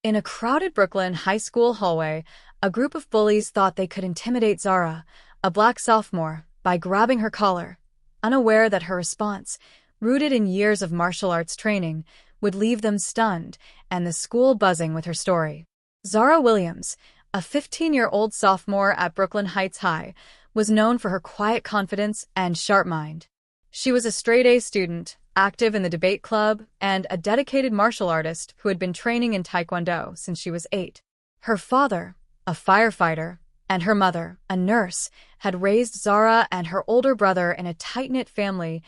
In a crowded Brooklyn high school hallway, a group of bullies thought they could intimidate Zara, a black sophomore, by grabbing her collar, unaware that her response, rooted in years of martial arts training, would leave them stunned and the school buzzing with her story. Zara Williams, a 15-year-old sophomore at Brooklyn Heights High, was known for her quiet confidence and sharp mind. She was a straight-A student, active in the debate club, and a dedicated martial artist who had been training in Taekwondo since she was 8. Her father, a firefighter, and her mother, a nurse, had raised Zara and her older brother in a tight-knit family,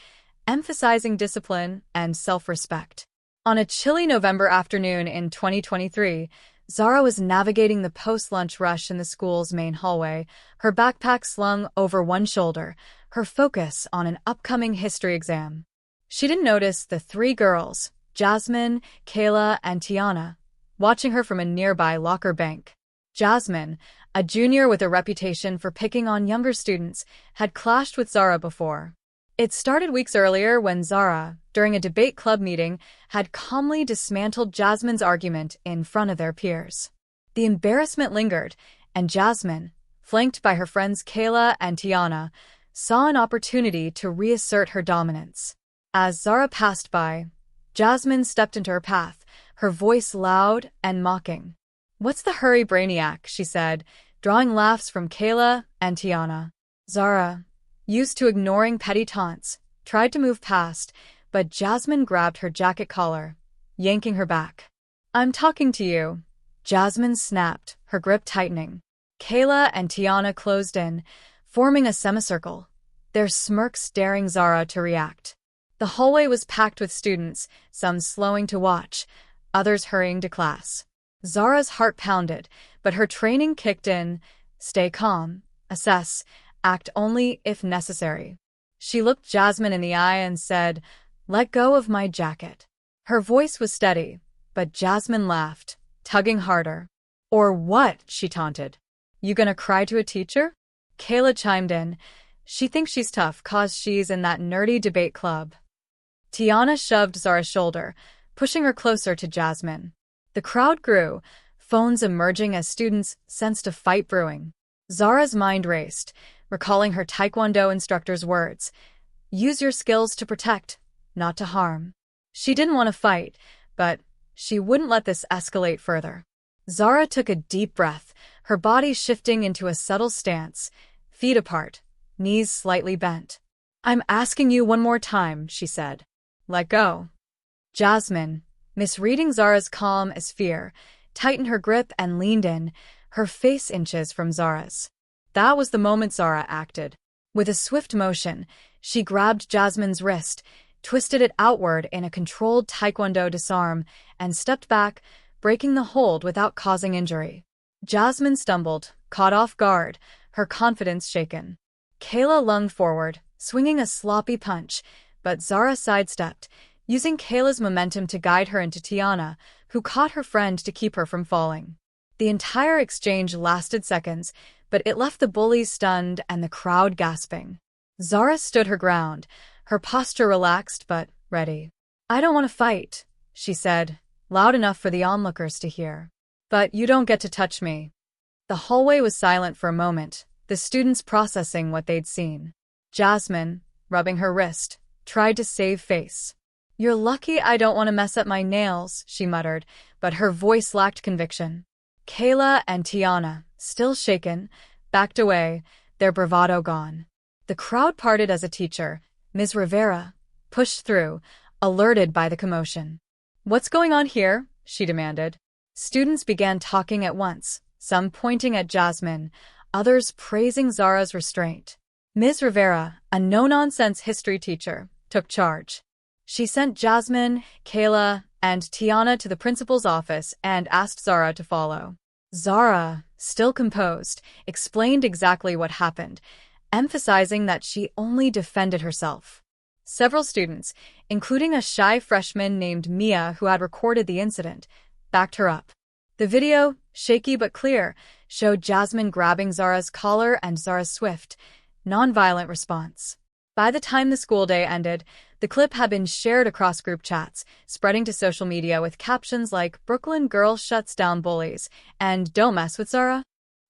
emphasizing discipline and self-respect. On a chilly November afternoon in 2023, Zara was navigating the post-lunch rush in the school's main hallway, her backpack slung over one shoulder, her focus on an upcoming history exam. She didn't notice the three girls, Jasmine, Kayla, and Tiana, watching her from a nearby locker bank. Jasmine, a junior with a reputation for picking on younger students, had clashed with Zara before. It started weeks earlier when Zara, during a debate club meeting, had calmly dismantled Jasmine's argument in front of their peers. The embarrassment lingered, and Jasmine, flanked by her friends Kayla and Tiana, saw an opportunity to reassert her dominance. As Zara passed by, Jasmine stepped into her path, her voice loud and mocking. "What's the hurry, brainiac?" she said, drawing laughs from Kayla and Tiana. Zara, used to ignoring petty taunts, tried to move past, but Jasmine grabbed her jacket collar, yanking her back. "I'm talking to you," Jasmine snapped, her grip tightening. Kayla and Tiana closed in, forming a semicircle, their smirks daring Zara to react. The hallway was packed with students, some slowing to watch, others hurrying to class. Zara's heart pounded, but her training kicked in: stay calm, assess, act only if necessary. She looked Jasmine in the eye and said, "Let go of my jacket." Her voice was steady, but Jasmine laughed, tugging harder. "Or what?" she taunted. "You gonna cry to a teacher?" Kayla chimed in. "She thinks she's tough 'cause she's in that nerdy debate club." Tiana shoved Zara's shoulder, pushing her closer to Jasmine. The crowd grew, phones emerging as students sensed a fight brewing. Zara's mind raced, recalling her Taekwondo instructor's words: "Use your skills to protect, not to harm." She didn't want to fight, but she wouldn't let this escalate further. Zara took a deep breath, her body shifting into a subtle stance, feet apart, knees slightly bent. "I'm asking you one more time," she said. "Let go." Jasmine, misreading Zara's calm as fear, tightened her grip and leaned in, her face inches from Zara's. That was the moment Zara acted. With a swift motion, she grabbed Jasmine's wrist, twisted it outward in a controlled Taekwondo disarm, and stepped back, breaking the hold without causing injury. Jasmine stumbled, caught off guard, her confidence shaken. Kayla lunged forward, swinging a sloppy punch, but Zara sidestepped, using Kayla's momentum to guide her into Tiana, who caught her friend to keep her from falling. The entire exchange lasted seconds, but it left the bullies stunned and the crowd gasping. Zara stood her ground, her posture relaxed but ready. "I don't want to fight," she said, loud enough for the onlookers to hear. "But you don't get to touch me." The hallway was silent for a moment, the students processing what they'd seen. Jasmine, rubbing her wrist, tried to save face. "You're lucky I don't want to mess up my nails," she muttered, but her voice lacked conviction. Kayla and Tiana, still shaken, backed away, their bravado gone. The crowd parted as a teacher, Ms. Rivera, pushed through, alerted by the commotion. "What's going on here?" she demanded. Students began talking at once, some pointing at Jasmine, others praising Zara's restraint. Ms. Rivera, a no-nonsense history teacher, took charge. She sent Jasmine, Kayla, and Tiana to the principal's office and asked Zara to follow. Zara, still composed, explained exactly what happened, emphasizing that she only defended herself. Several students, including a shy freshman named Mia who had recorded the incident, backed her up. The video, shaky but clear, showed Jasmine grabbing Zara's collar and Zara's swift, nonviolent response. By the time the school day ended, The clip had been shared across group chats, spreading to social media with captions like "Brooklyn girl shuts down bullies" and "Don't mess with Zara."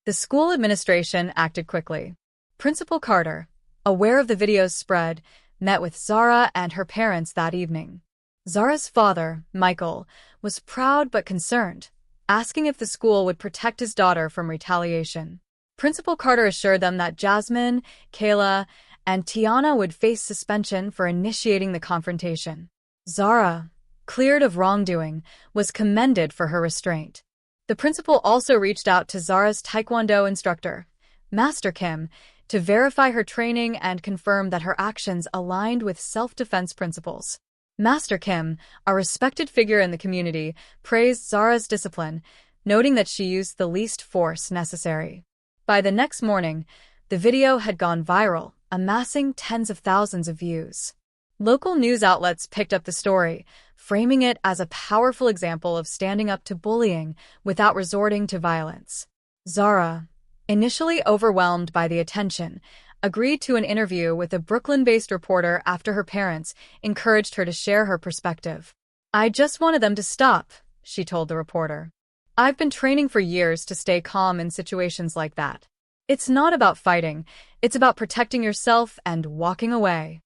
The school administration acted quickly. Principal Carter, aware of the video's spread, met with Zara and her parents that evening. Zara's father, Michael, was proud but concerned, asking if the school would protect his daughter from retaliation. Principal Carter assured them that Jasmine, Kayla, and Tiana would face suspension for initiating the confrontation. Zara, cleared of wrongdoing, was commended for her restraint. The principal also reached out to Zara's Taekwondo instructor, Master Kim, to verify her training and confirm that her actions aligned with self-defense principles. Master Kim, a respected figure in the community, praised Zara's discipline, noting that she used the least force necessary. By the next morning, the video had gone viral, amassing tens of thousands of views. Local news outlets picked up the story, framing it as a powerful example of standing up to bullying without resorting to violence. Zara, initially overwhelmed by the attention, agreed to an interview with a Brooklyn-based reporter after her parents encouraged her to share her perspective. "I just wanted them to stop," she told the reporter. "I've been training for years to stay calm in situations like that. It's not about fighting, it's about protecting yourself and walking away."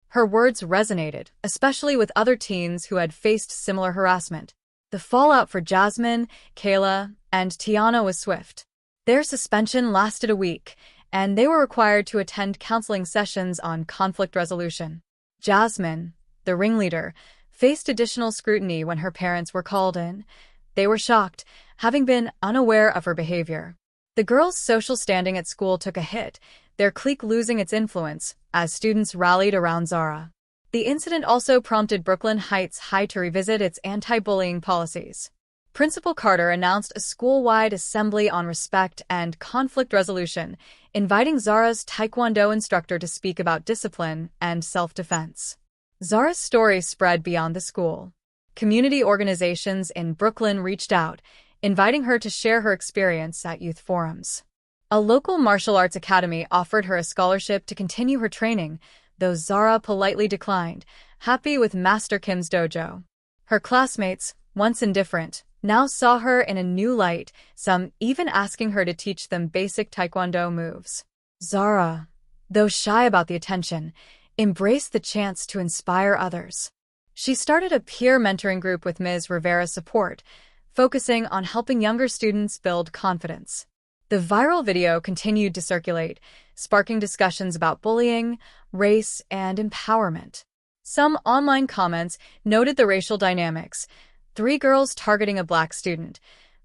Her words resonated, especially with other teens who had faced similar harassment. The fallout for Jasmine, Kayla, and Tiana was swift. Their suspension lasted a week, and they were required to attend counseling sessions on conflict resolution. Jasmine, the ringleader, faced additional scrutiny when her parents were called in. They were shocked, having been unaware of her behavior. The girls' social standing at school took a hit, their clique losing its influence as students rallied around Zara. The incident also prompted Brooklyn Heights High to revisit its anti-bullying policies. Principal Carter announced a school-wide assembly on respect and conflict resolution, inviting Zara's Taekwondo instructor to speak about discipline and self-defense. Zara's story spread beyond the school. Community organizations in Brooklyn reached out, inviting her to share her experience at youth forums. A local martial arts academy offered her a scholarship to continue her training, though Zara politely declined, happy with Master Kim's dojo. Her classmates, once indifferent, now saw her in a new light, some even asking her to teach them basic Taekwondo moves. Zara, though shy about the attention, embraced the chance to inspire others. She started a peer mentoring group with Ms. Rivera's support, focusing on helping younger students build confidence. The viral video continued to circulate, sparking discussions about bullying, race, and empowerment. Some online comments noted the racial dynamics, 3 girls targeting a black student,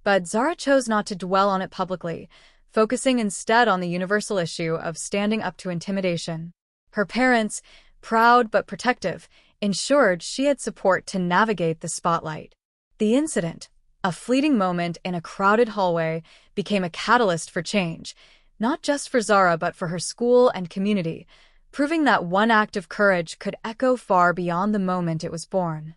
but Zara chose not to dwell on it publicly, focusing instead on the universal issue of standing up to intimidation. Her parents, proud but protective, ensured she had support to navigate the spotlight. The incident, a fleeting moment in a crowded hallway, became a catalyst for change, not just for Zara but for her school and community, proving that one act of courage could echo far beyond the moment it was born.